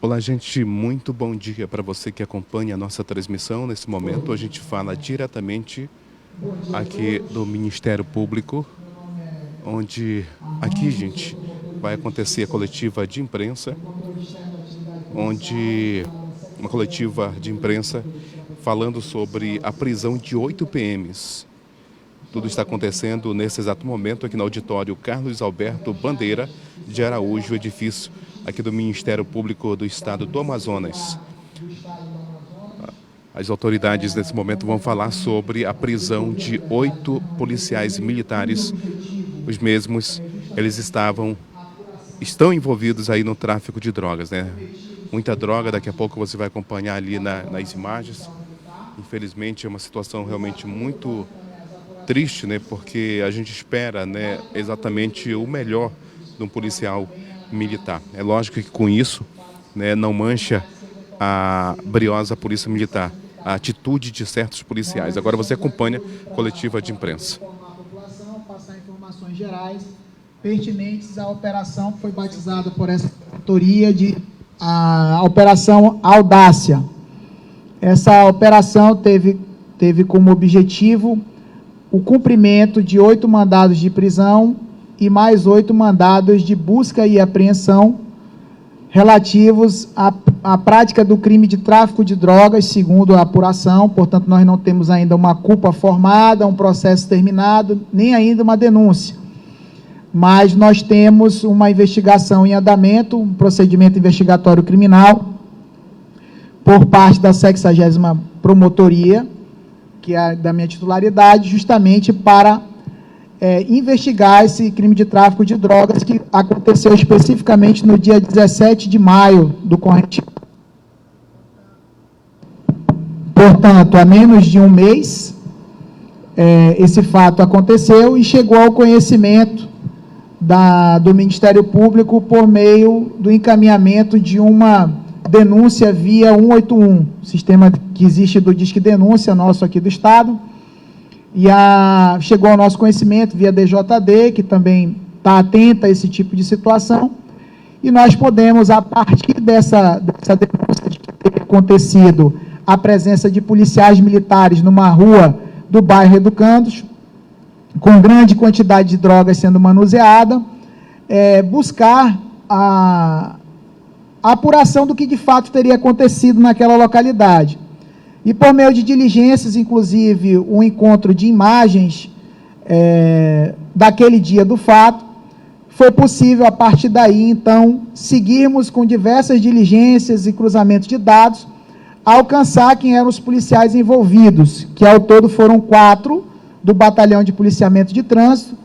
Olá, gente, muito bom dia para você que acompanha a nossa transmissão. Nesse momento, a gente fala diretamente aqui do Ministério Público, onde aqui, gente, vai acontecer a coletiva de imprensa, onde uma coletiva de imprensa falando sobre a prisão de 8 PMs. Tudo está acontecendo nesse exato momento aqui no auditório Carlos Alberto Bandeira de Araújo, edifício aqui do Ministério Público do Estado do Amazonas. As autoridades nesse momento vão falar sobre a prisão de 8 policiais militares. Os mesmos, eles estão envolvidos aí no tráfico de drogas, né? Muita droga, daqui a pouco você vai acompanhar ali nas imagens. Infelizmente é uma situação realmente muito triste, né? Porque a gente espera, né, exatamente o melhor de um policial militar. É lógico que com isso, né, não mancha a briosa polícia militar, a atitude de certos policiais. Agora você acompanha a coletiva de imprensa. Passar informações gerais pertinentes à operação que foi batizada por essa autoria de a Operação Audácia. Essa operação teve como objetivo o cumprimento de 8 mandados de prisão e mais 8 mandados de busca e apreensão relativos à prática do crime de tráfico de drogas, segundo a apuração. Portanto, nós não temos ainda uma culpa formada, um processo terminado, nem ainda uma denúncia. Mas nós temos uma investigação em andamento, um procedimento investigatório criminal, por parte da 60ª Promotoria, que é da minha titularidade, justamente para investigar esse crime de tráfico de drogas que aconteceu especificamente no dia 17 de maio do corrente. Portanto, há menos de um mês, esse fato aconteceu e chegou ao conhecimento do Ministério Público por meio do encaminhamento de uma denúncia via 181, sistema que existe do Disque Denúncia nosso aqui do Estado, e chegou ao nosso conhecimento via DJD, que também está atenta a esse tipo de situação, e nós podemos, a partir dessa denúncia de que teria acontecido a presença de policiais militares numa rua do bairro Educandos, com grande quantidade de drogas sendo manuseada, buscar a apuração do que de fato teria acontecido naquela localidade. E por meio de diligências, inclusive o encontro de imagens daquele dia do fato, foi possível, a partir daí, então, seguirmos com diversas diligências e cruzamentos de dados, alcançar quem eram os policiais envolvidos, que ao todo foram 4 do Batalhão de Policiamento de Trânsito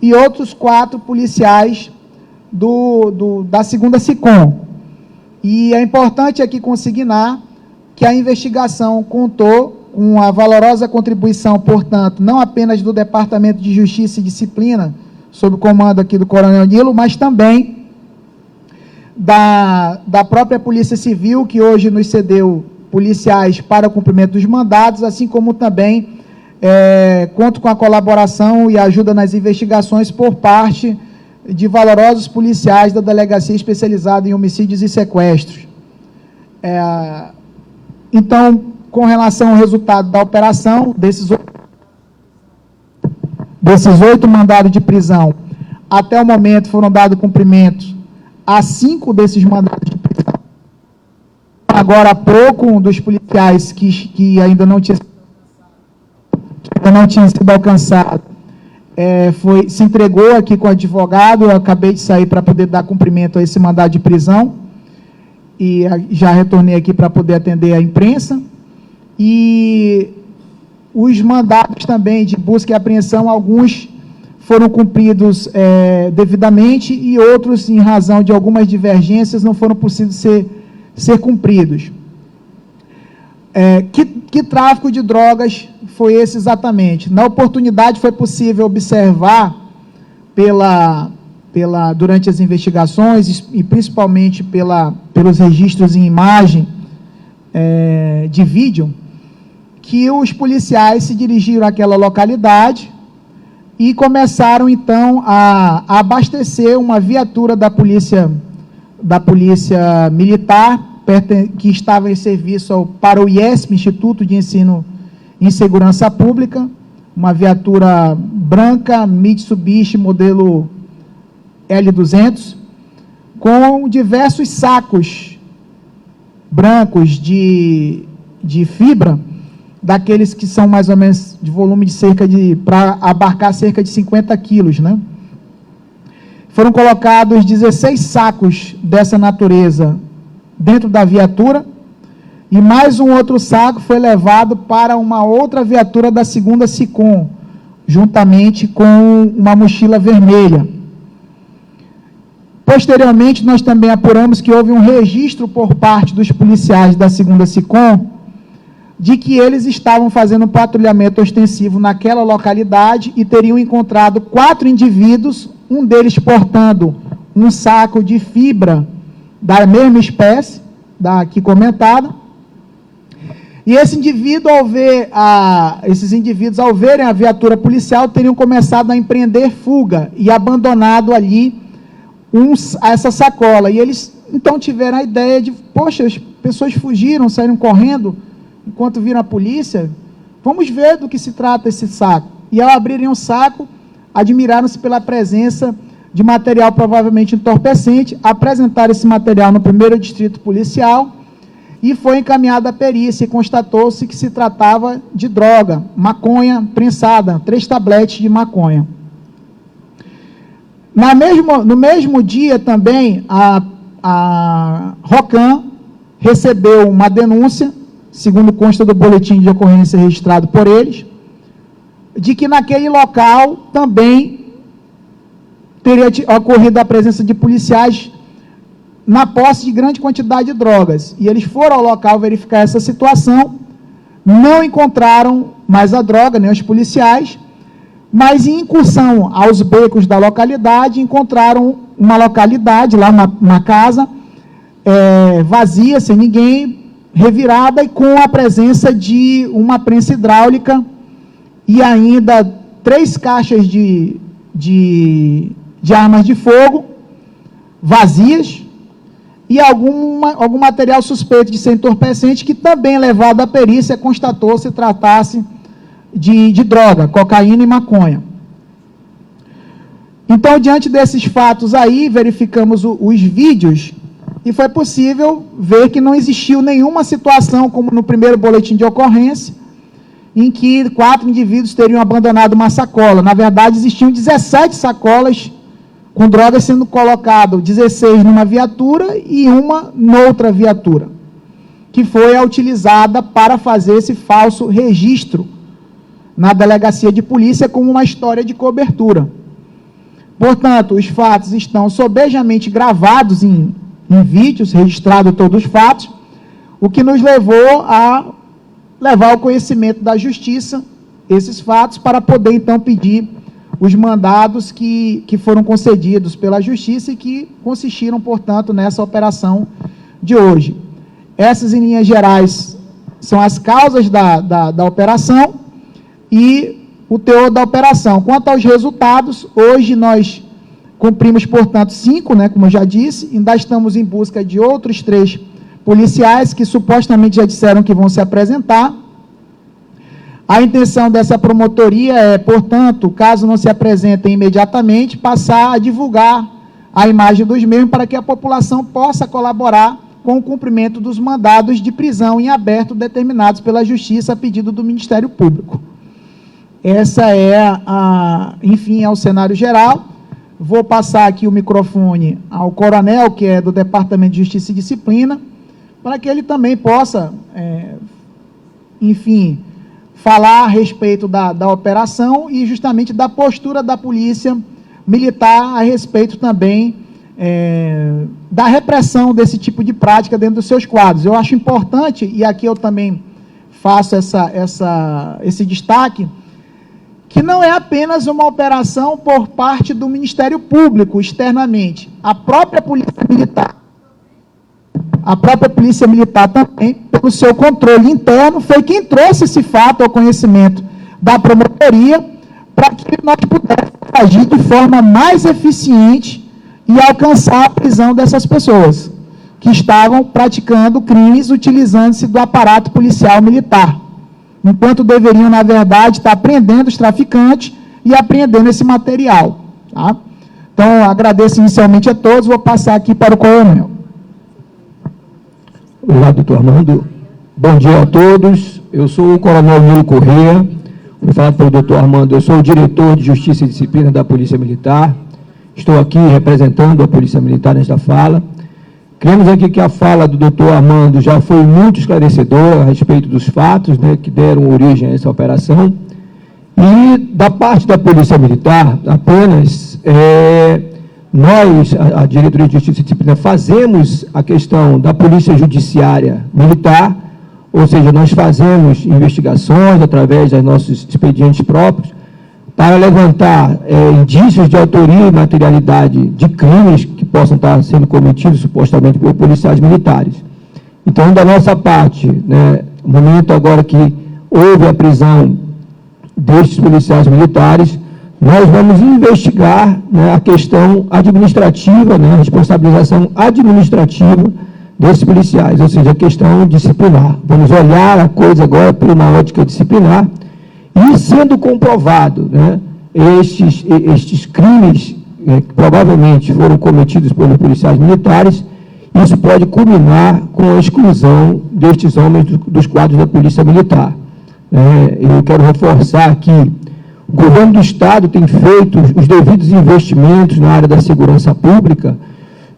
e outros 4 policiais da 2ª SICOM. E é importante aqui consignar que a investigação contou com a valorosa contribuição, portanto, não apenas do Departamento de Justiça e Disciplina, sob o comando aqui do Coronel Nilo, mas também da própria Polícia Civil, que hoje nos cedeu policiais para o cumprimento dos mandados, assim como também conto com a colaboração e ajuda nas investigações por parte de valorosos policiais da Delegacia Especializada em Homicídios e Sequestros. Então, com relação ao resultado da operação, desses 8 mandados de prisão, até o momento foram dados cumprimentos a 5 desses mandados de prisão. Agora há pouco, um dos policiais que ainda não tinha sido alcançado, se entregou aqui com o advogado. Eu acabei de sair para poder dar cumprimento a esse mandado de prisão e já retornei aqui para poder atender a imprensa. E os mandados também de busca e apreensão, alguns foram cumpridos devidamente e outros, em razão de algumas divergências, não foram possíveis ser cumpridos. Que tráfico de drogas foi esse exatamente? Na oportunidade foi possível observar durante as investigações e principalmente pelos registros em imagem de vídeo, que os policiais se dirigiram àquela localidade e começaram então a abastecer uma viatura da polícia da Polícia Militar, que estava em serviço para o IESP, Instituto de Ensino em Segurança Pública, uma viatura branca, Mitsubishi, modelo L200, com diversos sacos brancos de fibra, daqueles que são mais ou menos de volume de para abarcar cerca de 50 quilos, né? Foram colocados 16 sacos dessa natureza dentro da viatura, e mais um outro saco foi levado para uma outra viatura da 2ª SICOM, juntamente com uma mochila vermelha. Posteriormente, nós também apuramos que houve um registro por parte dos policiais da 2ª SICOM de que eles estavam fazendo um patrulhamento ostensivo naquela localidade e teriam encontrado 4 indivíduos, um deles portando um saco de fibra da mesma espécie, da aqui comentada. E esses indivíduos, ao verem a viatura policial, teriam começado a empreender fuga e abandonado ali essa sacola. E eles, então, tiveram a ideia de, poxa, as pessoas fugiram, saíram correndo, enquanto viram a polícia, vamos ver do que se trata esse saco. E ao abrirem o saco, admiraram-se pela presença de material provavelmente entorpecente, apresentaram esse material no 1º Distrito Policial, e foi encaminhada a perícia, e constatou-se que se tratava de droga, maconha prensada, 3 tabletes de maconha. No mesmo dia também, a ROCAM recebeu uma denúncia, segundo consta do boletim de ocorrência registrado por eles, de que naquele local também teria ocorrido a presença de policiais na posse de grande quantidade de drogas. E eles foram ao local verificar essa situação, não encontraram mais a droga, nem os policiais, mas em incursão aos becos da localidade, encontraram uma localidade, lá uma casa, vazia, sem ninguém, revirada e com a presença de uma prensa hidráulica e ainda 3 caixas de armas de fogo vazias e algum material suspeito de ser entorpecente, que também, levado à perícia, constatou se tratasse de droga, cocaína e maconha. Então, diante desses fatos aí, verificamos os vídeos e foi possível ver que não existiu nenhuma situação, como no primeiro boletim de ocorrência, em que 4 indivíduos teriam abandonado uma sacola. Na verdade, existiam 17 sacolas com drogas sendo colocado 16 numa viatura e uma noutra viatura, que foi a utilizada para fazer esse falso registro na delegacia de polícia como uma história de cobertura. Portanto, os fatos estão sobejamente gravados em vídeos, registrado todos os fatos, o que nos levou a levar ao conhecimento da Justiça esses fatos, para poder, então, pedir os mandados que foram concedidos pela Justiça e que consistiram, portanto, nessa operação de hoje. Essas, em linhas gerais, são as causas da operação e o teor da operação. Quanto aos resultados, hoje nós cumprimos, portanto, 5, né, como eu já disse, ainda estamos em busca de outros 3 policiais que supostamente já disseram que vão se apresentar. A intenção dessa promotoria é, portanto, caso não se apresentem imediatamente, passar a divulgar a imagem dos mesmos para que a população possa colaborar com o cumprimento dos mandados de prisão em aberto determinados pela Justiça a pedido do Ministério Público. Essa enfim, é o cenário geral. Vou passar aqui o microfone ao coronel, que é do Departamento de Justiça e Disciplina, para que ele também possa, enfim, falar a respeito da operação e justamente da postura da Polícia Militar a respeito também da repressão desse tipo de prática dentro dos seus quadros. Eu acho importante, e aqui eu também faço esse destaque, que não é apenas uma operação por parte do Ministério Público externamente. A própria Polícia Militar também, pelo seu controle interno, foi quem trouxe esse fato ao conhecimento da promotoria para que nós pudéssemos agir de forma mais eficiente e alcançar a prisão dessas pessoas, que estavam praticando crimes utilizando-se do aparato policial militar, enquanto deveriam, na verdade, estar prendendo os traficantes e apreendendo esse material. Tá? Então, agradeço inicialmente a todos, vou passar aqui para o coronel. Olá, doutor Armando. Bom dia a todos. Eu sou o coronel Nilo Corrêa. Fui falado pelo doutor Armando, eu sou o diretor de Justiça e Disciplina da Polícia Militar. Estou aqui representando a Polícia Militar nesta fala. Cremos aqui que a fala do doutor Armando já foi muito esclarecedora a respeito dos fatos, né, que deram origem a essa operação. E da parte da Polícia Militar, apenas nós, a Diretoria de Justiça e Disciplina, fazemos a questão da Polícia Judiciária Militar, ou seja, nós fazemos investigações através dos nossos expedientes próprios para levantar indícios de autoria e materialidade de crimes que possam estar sendo cometidos supostamente por policiais militares. Então, da nossa parte, né, no momento agora que houve a prisão destes policiais militares, nós vamos investigar, né, a questão administrativa, né, a responsabilização administrativa desses policiais, ou seja, a questão disciplinar. Vamos olhar a coisa agora por uma ótica disciplinar e, sendo comprovado, né, estes crimes que provavelmente foram cometidos pelos policiais militares, isso pode culminar com a exclusão destes homens dos quadros da Polícia Militar. Eu quero reforçar aqui, o governo do Estado tem feito os devidos investimentos na área da segurança pública,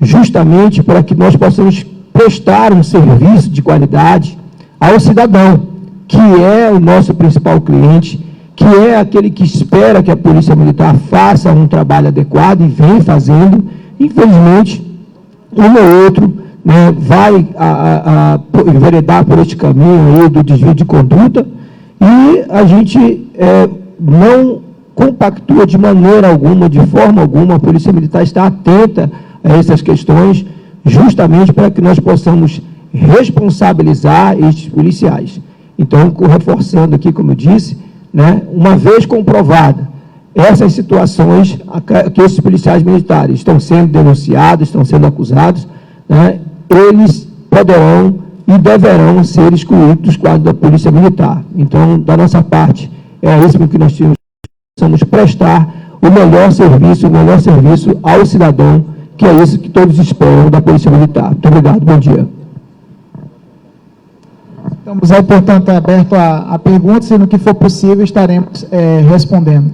justamente para que nós possamos prestar um serviço de qualidade ao cidadão, que é o nosso principal cliente, que é aquele que espera que a Polícia Militar faça um trabalho adequado e vem fazendo. Infelizmente, um ou outro, né, vai enveredar por este caminho aí do desvio de conduta, e a gente não compactua de maneira alguma, de forma alguma. A Polícia Militar está atenta a essas questões, justamente para que nós possamos responsabilizar estes policiais. Então, reforçando aqui, como eu disse, né, uma vez comprovada essas situações que esses policiais militares estão sendo denunciados, estão sendo acusados, né, eles poderão e deverão ser excluídos dos quadros da Polícia Militar. Então, da nossa parte, é isso que nós precisamos prestar o melhor serviço ao cidadão, que é isso que todos esperam da Polícia Militar. Muito obrigado, bom dia. Estamos aí, portanto, aberto a perguntas, e no que for possível estaremos respondendo.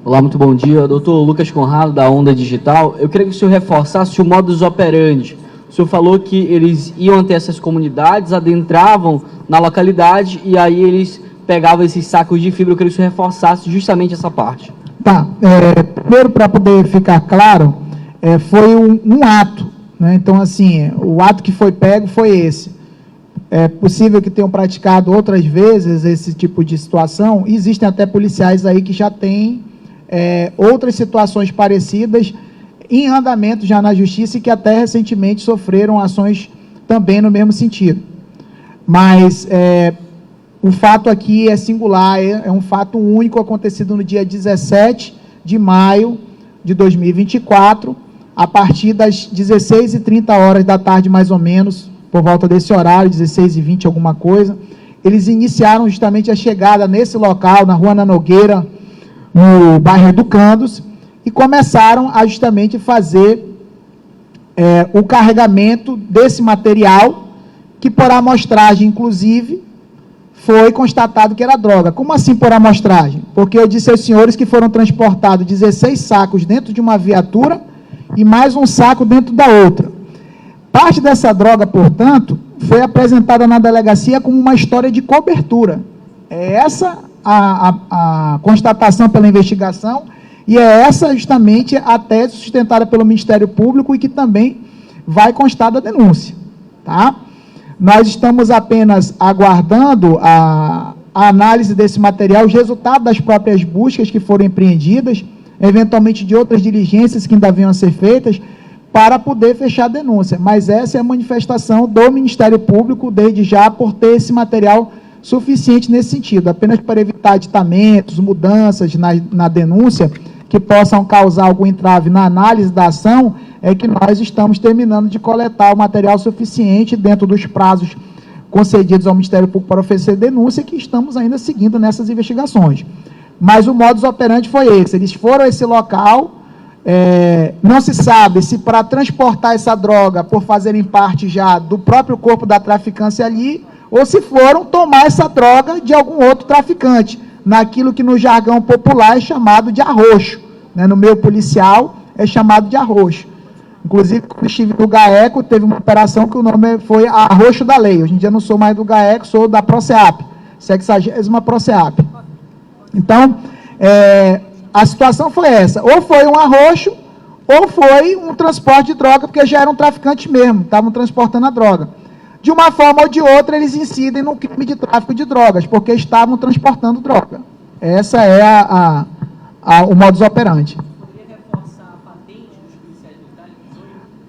Olá, muito bom dia. Doutor Lucas Conrado, da Onda Digital. Eu queria que o senhor reforçasse o modus operandi. O senhor falou que eles iam até essas comunidades, adentravam na localidade e aí eles pegavam esses sacos de fibra. Eu queria que o senhor reforçasse justamente essa parte. Tá. Primeiro, para poder ficar claro, foi um ato, né? Então, assim, o ato que foi pego foi esse. É possível que tenham praticado outras vezes esse tipo de situação. Existem até policiais aí que já têm outras situações parecidas em andamento já na justiça e que até recentemente sofreram ações também no mesmo sentido. Mas o fato aqui é singular, é um fato único, acontecido no dia 17 de maio de 2024, a partir das 16h30 da tarde, mais ou menos, por volta desse horário, 16h20, alguma coisa. Eles iniciaram justamente a chegada nesse local, na Rua Ana Nogueira, no bairro Educandos, e começaram a justamente fazer o carregamento desse material, que por amostragem, inclusive, foi constatado que era droga. Como assim por amostragem? Porque eu disse aos senhores que foram transportados 16 sacos dentro de uma viatura e mais um saco dentro da outra. Parte dessa droga, portanto, foi apresentada na delegacia como uma história de cobertura. É essa a constatação pela investigação, e é essa justamente a tese sustentada pelo Ministério Público e que também vai constar da denúncia. Tá? Nós estamos apenas aguardando a análise desse material, os resultados das próprias buscas que foram empreendidas, eventualmente de outras diligências que ainda venham a ser feitas, para poder fechar a denúncia. Mas essa é a manifestação do Ministério Público, desde já, por ter esse material suficiente nesse sentido. Apenas para evitar aditamentos, mudanças na denúncia, que possam causar algum entrave na análise da ação, é que nós estamos terminando de coletar o material suficiente dentro dos prazos concedidos ao Ministério Público para oferecer denúncia, que estamos ainda seguindo nessas investigações. Mas o modus operandi foi esse. Eles foram a esse local, não se sabe se para transportar essa droga, por fazerem parte já do próprio corpo da traficância ali, ou se foram tomar essa droga de algum outro traficante, naquilo que no jargão popular é chamado de arroxo, né? No meio policial é chamado de arroxo. Inclusive, quando estive no GAECO, teve uma operação que o nome foi Arroxo da Lei. Hoje em dia eu não sou mais do GAECO, sou da PROCEAP, 60ª PROCEAP. Então, a situação foi essa. Ou foi um arroxo, ou foi um transporte de droga, porque já eram traficantes mesmo, estavam transportando a droga. De uma forma ou de outra, eles incidem no crime de tráfico de drogas, porque estavam transportando droga. Essa é o modus operandi. Poderia reforçar a patente dos policiais militares?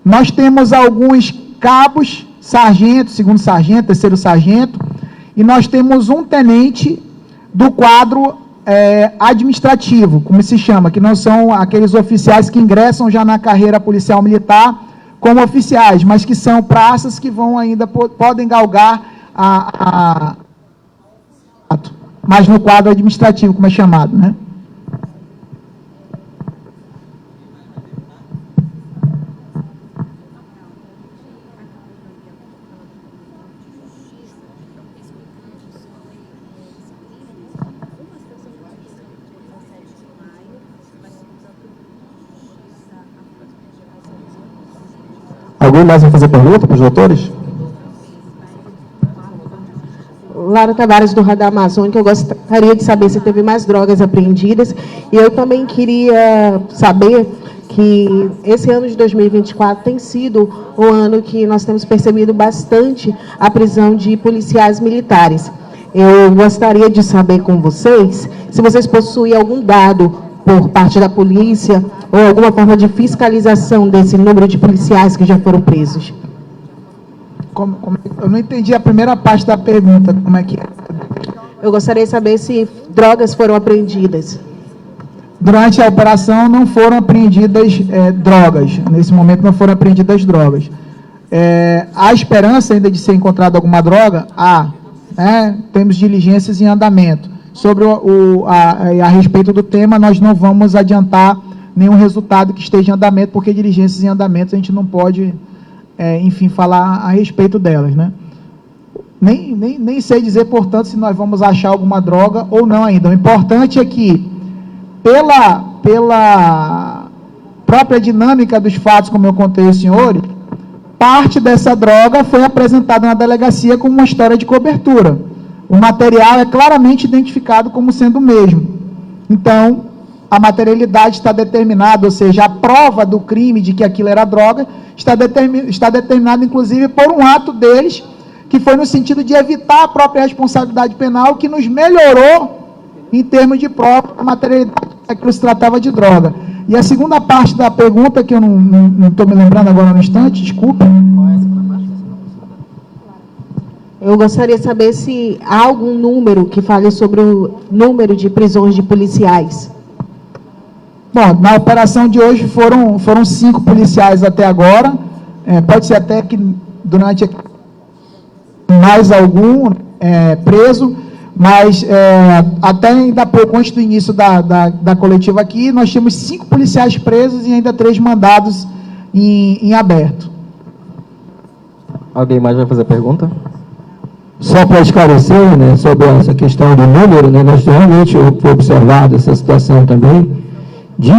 Nós temos alguns cabos, sargento, segundo sargento, terceiro sargento, e nós temos um tenente do quadro administrativo, como se chama, que não são aqueles oficiais que ingressam já na carreira policial militar como oficiais, mas que são praças que vão ainda, podem galgar mas no quadro administrativo, como é chamado, né? Alguém mais vai fazer pergunta para os doutores? Lara Tavares, do Radar Amazônica. Eu gostaria de saber se teve mais drogas apreendidas. E eu também queria saber que esse ano de 2024 tem sido um ano que nós temos percebido bastante a prisão de policiais militares. Eu gostaria de saber com vocês se vocês possuem algum dado por parte da polícia ou alguma forma de fiscalização desse número de policiais que já foram presos. Eu não entendi a primeira parte da pergunta, como é que é? Eu gostaria de saber se drogas foram apreendidas. Durante a operação não foram apreendidas drogas, nesse momento não foram apreendidas drogas. Há esperança ainda de ser encontrada alguma droga? Temos diligências em andamento. Sobre a respeito do tema, nós não vamos adiantar nenhum resultado que esteja em andamento, porque diligências em andamento a gente não pode, enfim, falar a respeito delas, né? Nem sei dizer, portanto, se nós vamos achar alguma droga ou não ainda. O importante é que, pela própria dinâmica dos fatos, como eu contei aos senhores, parte dessa droga foi apresentada na delegacia como uma história de cobertura. O material é claramente identificado como sendo o mesmo. Então, a materialidade está determinada, ou seja, a prova do crime de que aquilo era droga, está determinada, inclusive, por um ato deles, que foi no sentido de evitar a própria responsabilidade penal, que nos melhorou, em termos de prova, a materialidade que se tratava de droga. E a segunda parte da pergunta, que eu não estou me lembrando agora no instante, desculpa. Eu gostaria de saber se há algum número que fale sobre o número de prisões de policiais. Bom, na operação de hoje foram 5 policiais até agora. Pode ser até que durante mais algum preso, mas até ainda pouco antes do início da coletiva aqui, nós tínhamos 5 policiais presos e ainda 3 mandados em aberto. Alguém mais vai fazer pergunta? Só para esclarecer, né, sobre essa questão do número, né, nós realmente foi observado essa situação também de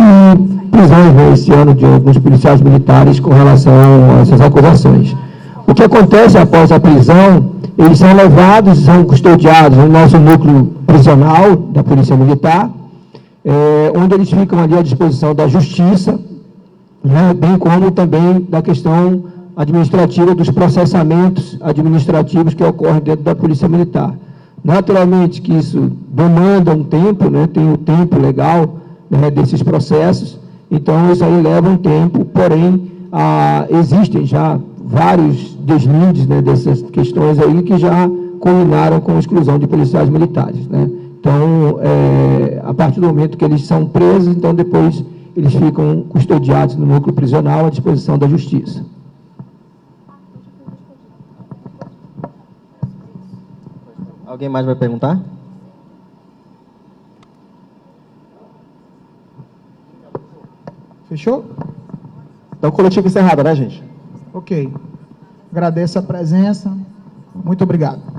prisões, né, esse ano de alguns policiais militares com relação a essas acusações. O que acontece após a prisão, eles são levados, são custodiados no nosso núcleo prisional da Polícia Militar, onde eles ficam ali à disposição da Justiça, né, bem como também da questão administrativa dos processamentos administrativos que ocorrem dentro da Polícia Militar. Naturalmente que isso demanda um tempo, né, tem o tempo legal, né, desses processos, então isso aí leva um tempo, porém existem já vários deslindes, né, dessas questões aí que já culminaram com a exclusão de policiais militares, né. Então, a partir do momento que eles são presos, então depois eles ficam custodiados no núcleo prisional à disposição da Justiça. Alguém mais vai perguntar? Fechou? Então, coletivo encerrado, né, gente? Ok. Agradeço a presença. Muito obrigado.